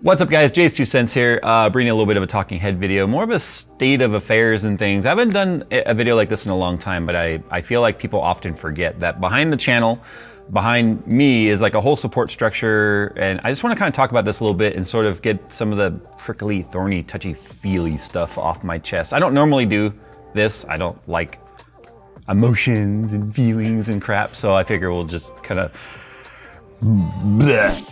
What's up guys, Jay's 2 cents here, bringing a little bit of a talking head video, more of a state of affairs and things. I haven't done a video like this in a long time, but I feel like people often forget that behind the channel, behind me is like a whole support structure, and I just want to kind of talk about this a little bit and sort of get some of the prickly, thorny, touchy-feely stuff off my chest. I don't normally do this. I don't like emotions and feelings and crap, so I figure we'll just kind of bleh.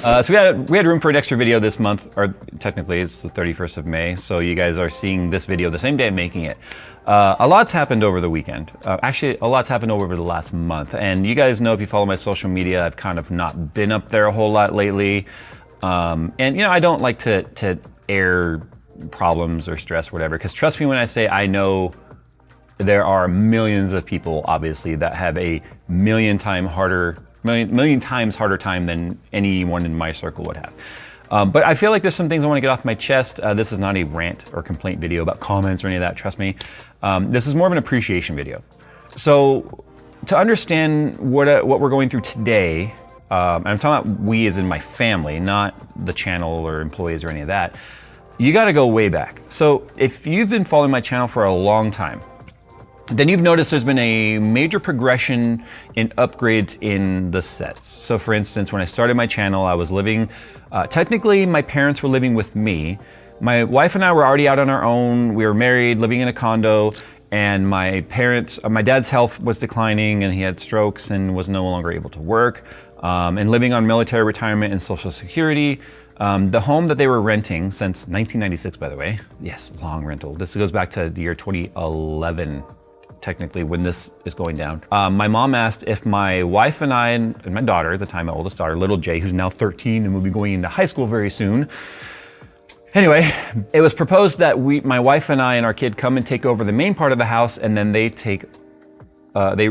So we had room for an extra video this month, or technically it's the 31st of May, so you guys are seeing this video the same day I'm making it. A lot's happened over the weekend. Actually, a lot's happened over the last month, and you guys know if you follow my social media, I've kind of not been up there a whole lot lately. And you know, I don't like to air problems or stress or whatever, because trust me when I say I know there are millions of people, obviously, that have a million times harder time than anyone in my circle would have. But I feel like there's some things I want to get off my chest. This is not a rant or complaint video about comments or any of that, trust me. This is more of an appreciation video. So to understand what we're going through today, I'm talking about we as in my family, not the channel or employees or any of that, you gotta go way back. So if you've been following my channel for a long time, then you've noticed there's been a major progression in upgrades in the sets. So for instance, when I started my channel, I was living, technically my parents were living with me. My wife and I were already out on our own. We were married, living in a condo, and my dad's health was declining and he had strokes and was no longer able to work, and living on military retirement and Social Security. The home that they were renting since 1996, by the way, yes, long rental. This goes back to the year 2011. Technically, when this is going down. My mom asked if my wife and I and my daughter, at the time my oldest daughter, little Jay, who's now 13 and will be going into high school very soon. Anyway, it was proposed that my wife and I and our kid come and take over the main part of the house, and then they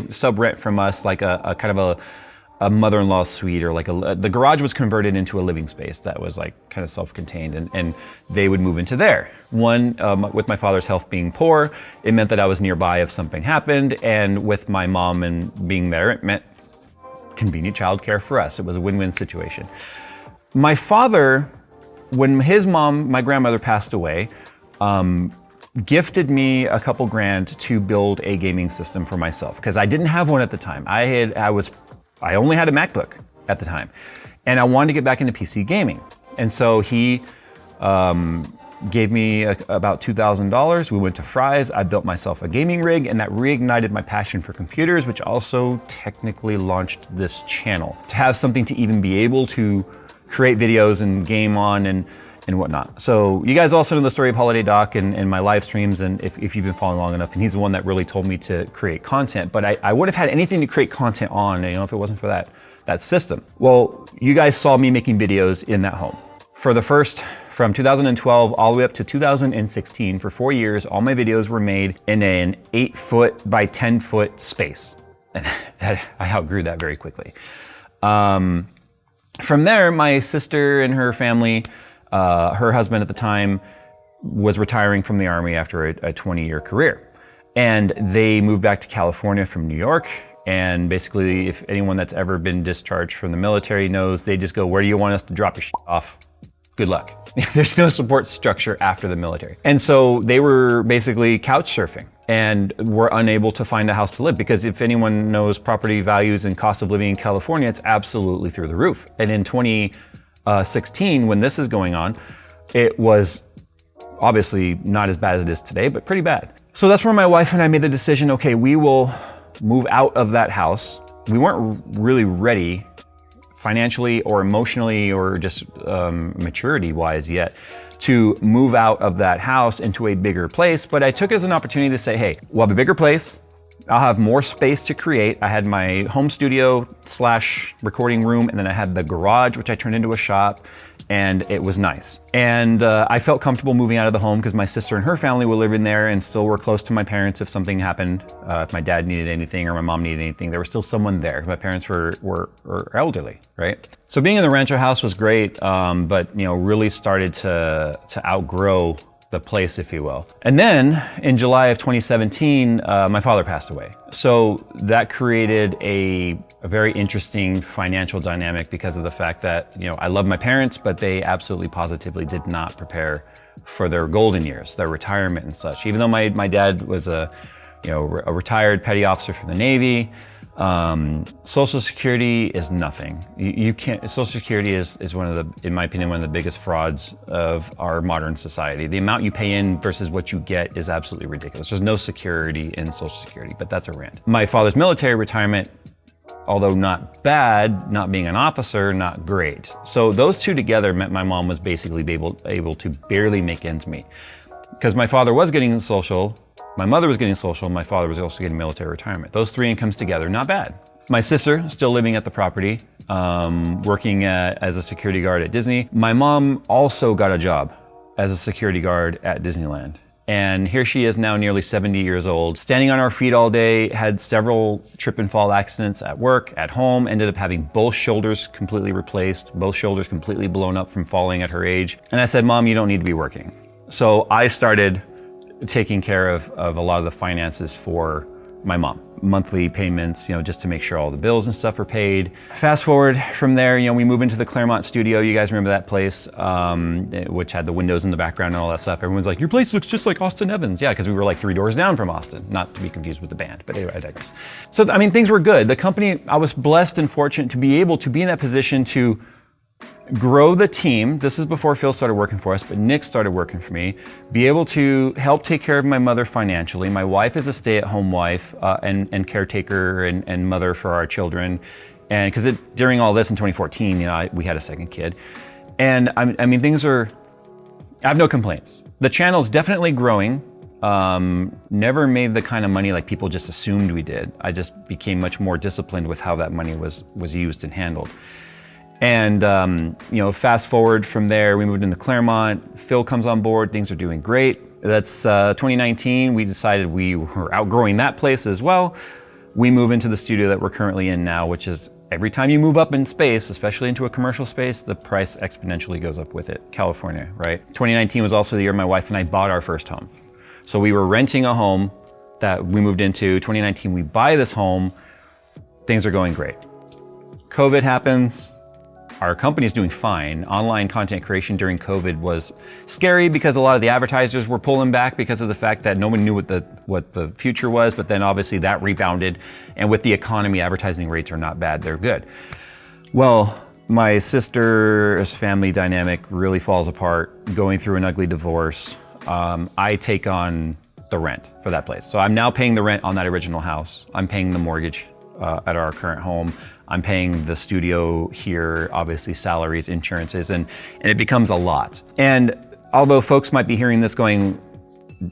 sub-rent from us like a kind of a mother-in-law suite, or like the garage was converted into a living space that was like kind of self-contained, and they would move into there. One, with my father's health being poor, it meant that I was nearby if something happened, and with my mom and being there, it meant convenient childcare for us. It was a win-win situation. My father, when his mom, my grandmother, passed away, gifted me a couple grand to build a gaming system for myself, because I didn't have one at the time. I only had a MacBook at the time, and I wanted to get back into PC gaming. And so he gave me about $2,000. We went to Fry's, I built myself a gaming rig, and that reignited my passion for computers, which also technically launched this channel. To have something to even be able to create videos and game on and whatnot. So you guys also know the story of Holiday Doc and my live streams, and if you've been following long enough, and he's the one that really told me to create content, but I would have had anything to create content on, you know, if it wasn't for that system. Well, you guys saw me making videos in that home. From 2012 all the way up to 2016, for 4 years, all my videos were made in an 8-foot by 10-foot space. And I outgrew that very quickly. From there, my sister and her family, her husband at the time was retiring from the Army after a 20-year career. And they moved back to California from New York. And basically, if anyone that's ever been discharged from the military knows, they just go, where do you want us to drop your shit off? Good luck. There's no support structure after the military. And so they were basically couch surfing and were unable to find a house to live, because if anyone knows property values and cost of living in California, it's absolutely through the roof. And in 2016, when this is going on, it was obviously not as bad as it is today, but pretty bad. So that's where my wife and I made the decision, okay, we will move out of that house. We weren't really ready financially or emotionally or just maturity-wise yet to move out of that house into a bigger place, but I took it as an opportunity to say, hey, we'll have a bigger place, I'll have more space to create. I had my home studio / recording room, and then I had the garage, which I turned into a shop, and it was nice. And I felt comfortable moving out of the home because my sister and her family were living there and still were close to my parents if something happened. If my dad needed anything or my mom needed anything, there was still someone there. My parents were elderly, right? So being in the rancho house was great, but you know, really started to outgrow the place, if you will. And then in July of 2017, my father passed away. So that created a very interesting financial dynamic because of the fact that, I love my parents, but they absolutely positively did not prepare for their golden years, their retirement and such. Even though my dad was a retired petty officer from the Navy, Social Security is nothing. You can't. Social Security is one of the, in my opinion, one of the biggest frauds of our modern society. The amount you pay in versus what you get is absolutely ridiculous. There's no security in Social Security, but that's a rant. My father's military retirement, although not bad, not being an officer, not great. So those two together meant my mom was basically able to barely make ends meet. Because my father was getting social, my mother was getting social, my father was also getting military retirement. Those three incomes together, not bad. My sister, still living at the property, working as a security guard at Disney. My mom also got a job as a security guard at Disneyland. And here she is now nearly 70 years old, standing on our feet all day, had several trip and fall accidents at work, at home, ended up having both shoulders completely replaced, both shoulders completely blown up from falling at her age. And I said, Mom, you don't need to be working. So I started taking care of a lot of the finances for my mom. Monthly payments, just to make sure all the bills and stuff are paid. Fast forward from there, we move into the Claremont studio. You guys remember that place, which had the windows in the background and all that stuff. Everyone's like, your place looks just like Austin Evans. Yeah, because we were like 3 doors down from Austin, not to be confused with the band, but anyway, I digress. So, things were good. The company, I was blessed and fortunate to be able to be in that position to grow the team. This is before Phil started working for us, but Nick started working for me. Be able to help take care of my mother financially. My wife is a stay-at-home wife and caretaker and mother for our children. And because during all this in 2014, we had a second kid. And things are, I have no complaints. The channel's definitely growing. Never made the kind of money like people just assumed we did. I just became much more disciplined with how that money was used and handled. And, fast forward from there, we moved into Claremont. Phil comes on board, things are doing great. That's 2019, we decided we were outgrowing that place as well. We move into the studio that we're currently in now, which is every time you move up in space, especially into a commercial space, the price exponentially goes up with it. California, right? 2019 was also the year my wife and I bought our first home. So we were renting a home that we moved into. 2019, we buy this home, things are going great. COVID happens. Our company's doing fine. Online content creation during COVID was scary because a lot of the advertisers were pulling back because of the fact that no one knew what the future was, but then obviously that rebounded. And with the economy, advertising rates are not bad, they're good. Well, my sister's family dynamic really falls apart, going through an ugly divorce. I take on the rent for that place. So I'm now paying the rent on that original house. I'm paying the mortgage at our current home. I'm paying the studio here, obviously salaries, insurances, and it becomes a lot. And although folks might be hearing this going,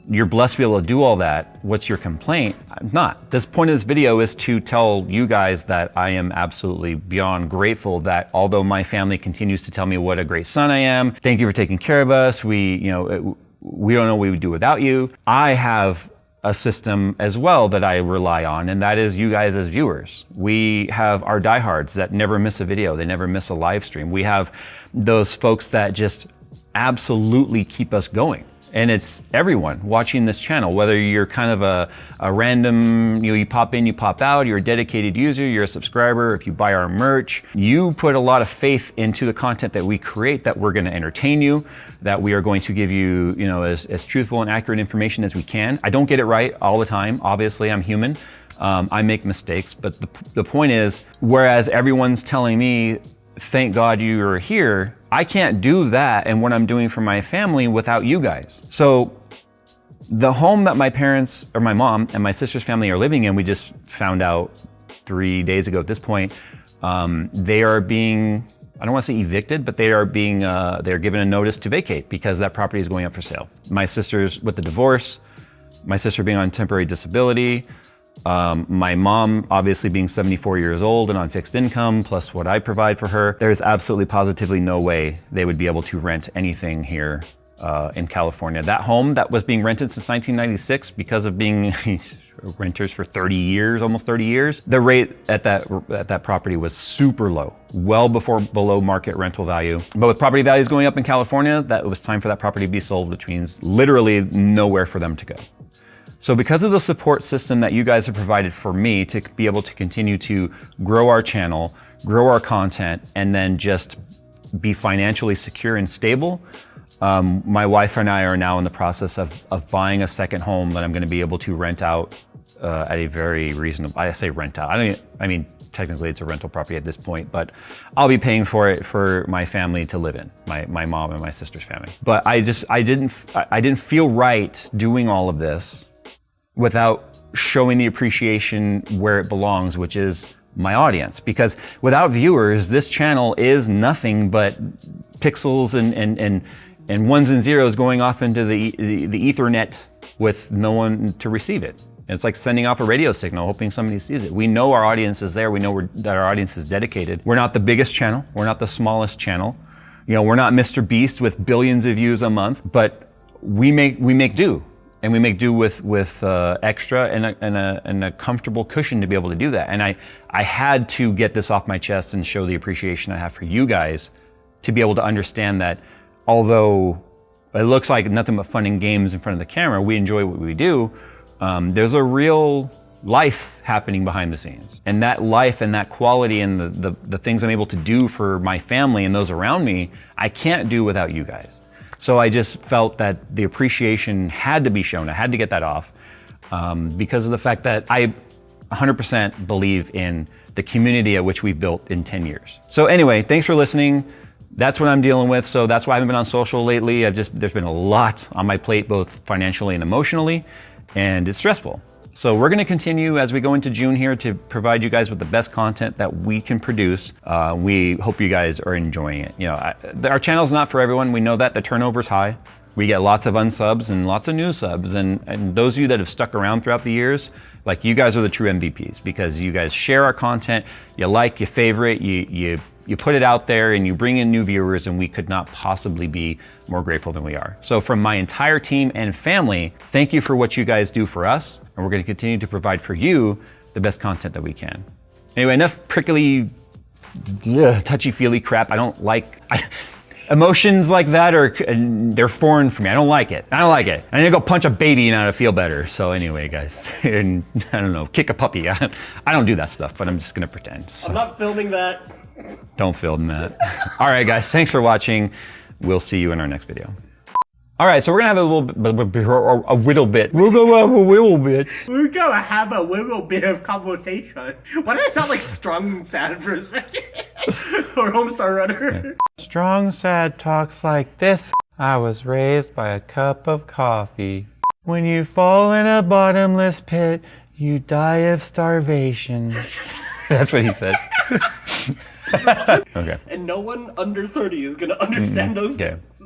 you're blessed to be able to do all that, what's your complaint? I'm not. This point of this video is to tell you guys that I am absolutely beyond grateful that although my family continues to tell me what a great son I am, thank you for taking care of us, we don't know what we would do without you. I have a system as well that I rely on, and that is you guys as viewers. We have our diehards that never miss a video, they never miss a live stream. We have those folks that just absolutely keep us going. And it's everyone watching this channel, whether you're kind of a random, you pop in, you pop out, you're a dedicated user, you're a subscriber, if you buy our merch, you put a lot of faith into the content that we create, that we're gonna entertain you, that we are going to give you, as truthful and accurate information as we can. I don't get it right all the time. Obviously, I'm human. I make mistakes, but the point is, whereas everyone's telling me, thank God you are here, I can't do that and what I'm doing for my family without you guys. So the home that my parents, or my mom and my sister's family are living in, we just found out 3 days ago at this point, they are being, I don't want to say evicted, but they're given a notice to vacate because that property is going up for sale. My sister's with the divorce, my sister being on temporary disability, my mom obviously being 74 years old and on fixed income, plus what I provide for her, there's absolutely positively no way they would be able to rent anything here in California. That home that was being rented since 1996 because of being renters for 30 years, almost 30 years. The rate at that property was super low, well below market rental value. But with property values going up in California, that it was time for that property to be sold, which means literally nowhere for them to go. So because of the support system that you guys have provided for me to be able to continue to grow our channel, grow our content, and then just be financially secure and stable, my wife and I are now in the process of buying a second home that I'm going to be able to rent out at a very reasonable, I say rent out, I mean, technically it's a rental property at this point, but I'll be paying for it for my family to live in, my mom and my sister's family. But I didn't feel right doing all of this without showing the appreciation where it belongs, which is my audience. Because without viewers, this channel is nothing but pixels and ones and zeros going off into the Ethernet with no one to receive it. It's like sending off a radio signal, hoping somebody sees it. We know our audience is there. We know that our audience is dedicated. We're not the biggest channel. We're not the smallest channel. You know, we're not Mr. Beast with billions of views a month, but we make do. And we make do with extra and a comfortable cushion to be able to do that. And I had to get this off my chest and show the appreciation I have for you guys to be able to understand that although it looks like nothing but fun and games in front of the camera, we enjoy what we do, there's a real life happening behind the scenes. And that life and that quality and the things I'm able to do for my family and those around me, I can't do without you guys. So I just felt that the appreciation had to be shown. I had to get that off because of the fact that I 100% believe in the community at which we've built in 10 years. So anyway, thanks for listening. That's what I'm dealing with. So that's why I haven't been on social lately. There's been a lot on my plate, both financially and emotionally, and it's stressful. So we're gonna continue as we go into June here to provide you guys with the best content that we can produce. We hope you guys are enjoying it. You know, our channel's not for everyone. We know that the turnover's high. We get lots of unsubs and lots of new subs. And those of you that have stuck around throughout the years, like you guys are the true MVPs because you guys share our content, you like, you favorite, you put it out there and you bring in new viewers, and we could not possibly be more grateful than we are. So from my entire team and family, thank you for what you guys do for us. And we're gonna continue to provide for you the best content that we can. Anyway, enough prickly, touchy-feely crap. I don't like, emotions like that they're foreign for me. I don't like it. I need to go punch a baby now to feel better. So anyway, guys, and I don't know, kick a puppy. I don't do that stuff, but I'm just gonna pretend. So. I'm not filming that. Don't film that. All right, guys, thanks for watching. We'll see you in our next video. All right, so we're gonna have a little bit. We're gonna have a little bit. We're gonna have a little bit of conversation. Why did I sound like Strong and Sad for a second? Or Homestar Runner? Yeah. Strong Sad talks like this. I was raised by a cup of coffee. When you fall in a bottomless pit, you die of starvation. That's what he said. Okay. And no one under 30 is gonna understand those things.